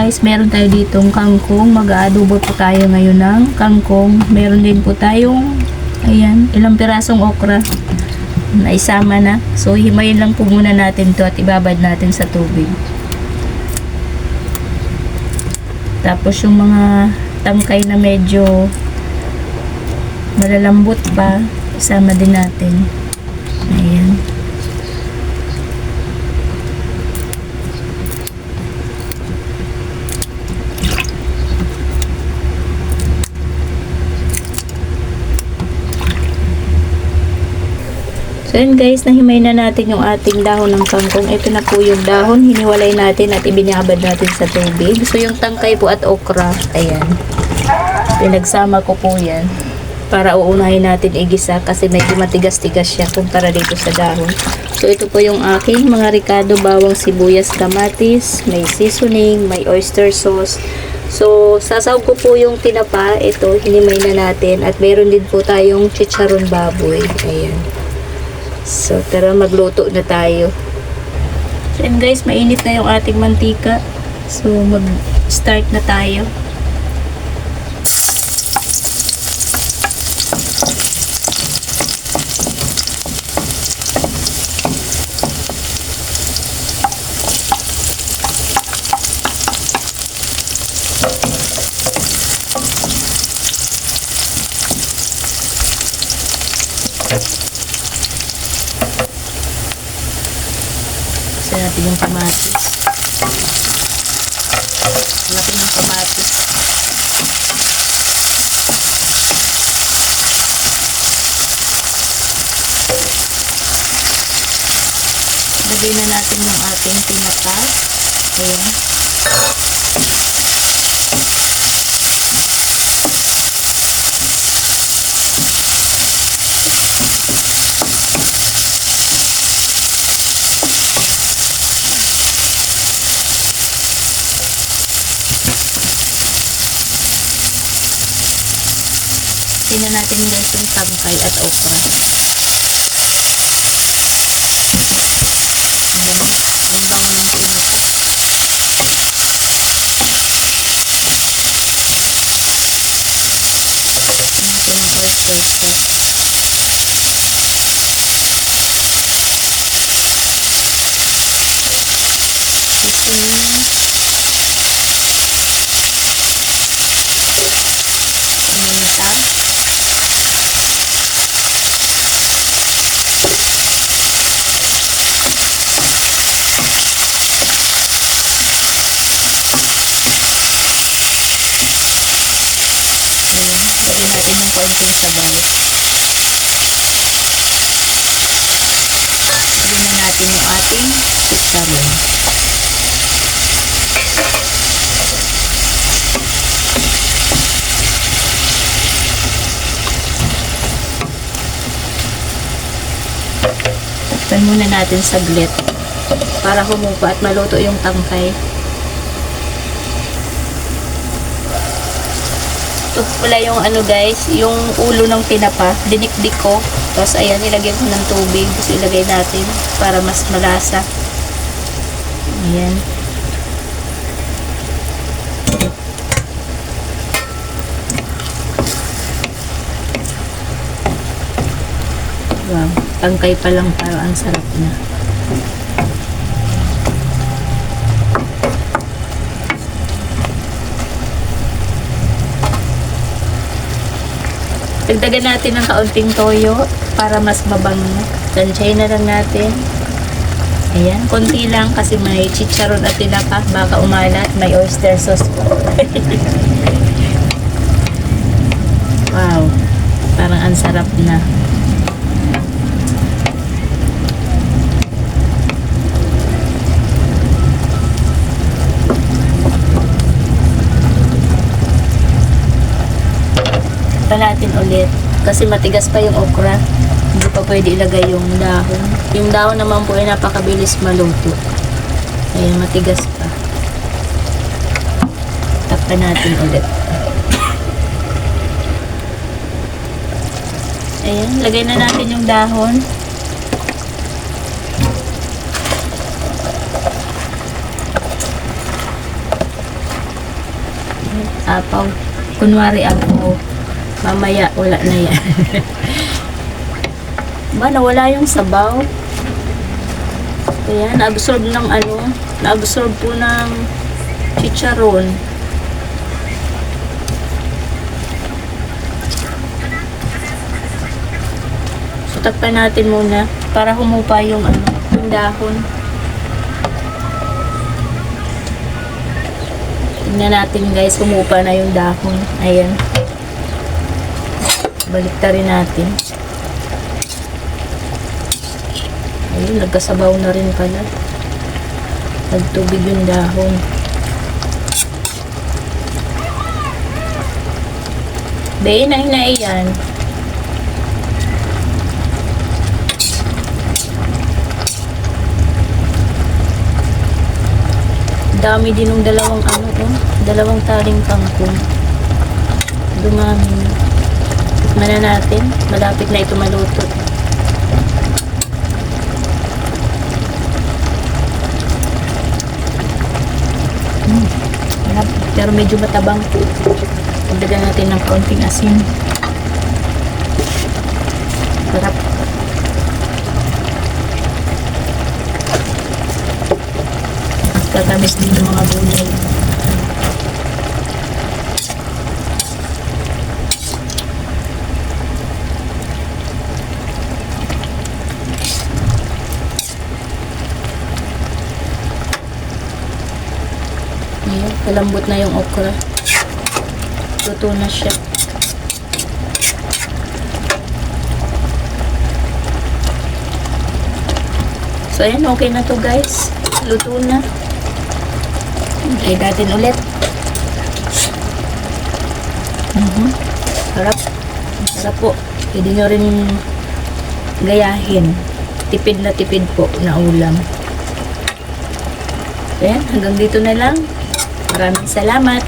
guys, meron tayo ditong kangkong. Mag-aadobo po tayo ngayon ng kangkong. Meron din po tayong, ayan, ilang pirasong okra na isama na. So, himayin lang po muna natin to at ibabad natin sa tubig. Tapos yung mga tangkay na medyo malalambot pa, isama din natin. Ayan. So yun guys, nahimay na natin yung ating dahon ng kangkong. Ito na po yung dahon, hiniwalay natin at ibinabad natin sa tubig. So yung tangkay po at okra, ayan, pinagsama ko po yan para uunahin natin igisa kasi medyo matigas-tigas siya kumpara dito sa dahon. So ito po yung aking mga ricado, bawang, sibuyas, kamatis, may seasoning, may oyster sauce. So sasawag ko po yung tinapa, ito hinimay na natin at meron din po tayong chicharon baboy. Ayan. So, tara magluto na tayo. So, and guys, mainit na yung ating mantika. So, mag-start na tayo. Isa natin yung kamatis. Laki ng kamatis. Lagay na natin yung ating tinapa. Ayan. Tingnan natin guys yung tangkay at okra. Ang bango ng tinapa. Ito yung oyster sauce. Lagyan natin yung konting sabaw. Lagyan na natin yung ating chicharon. Takpan muna natin saglit para humupa at maluto yung tangkay. Ito pala yung ano guys, yung ulo ng tinapa, dinikdik ko. Tapos ayan, nilagyan ko ng tubig. Tapos ilagay natin para mas malasa. Ayan. Wow, tangkay pa lang parang ang sarap na. Dagdagan natin ng kaunting toyo para mas mabango. Tansyahin na lang natin. Ayan, konti lang kasi may chicharon at tinapa. Baka umalat, may oyster sauce po. Wow, parang ang sarap na. Natin ulit kasi matigas pa yung okra, hindi pa pwede ilagay yung dahon. Yung dahon naman po ay napakabilis maluto. Ayan, matigas pa. Takpan natin ulit. Ayan, lagay na natin yung dahon. Apaw. Kunwari ako, mamaya wala na yan. Ba, nawala yung sabaw. Kaya, na-absorb ng na-absorb po ng chicharon. So, takpan natin muna para humupa yung yung dahon. Tingnan natin guys, humupa na yung dahon. Ayan. Baliktarin natin. Ayun, nagkasabaw na rin pala. Nagtubig yung dahon. Be, hinay yan. Dami din ng dalawang taling kangkong. Dumami. Tikman na natin. Malapit na ito maluto. Pero medyo matabang po. Pagdagan natin ng kaunting asin. Sarap. Katamis din ng mga gulay. Ayan, kalambot na yung okra. Luto na siya. So, ayan, okay na to guys. Luto na. Try natin ulit. Sarap. Sarap po. Pwede nyo rin gayahin. Tipid na tipid po na ulam. Ayan, hanggang dito na lang. Maraming salamat.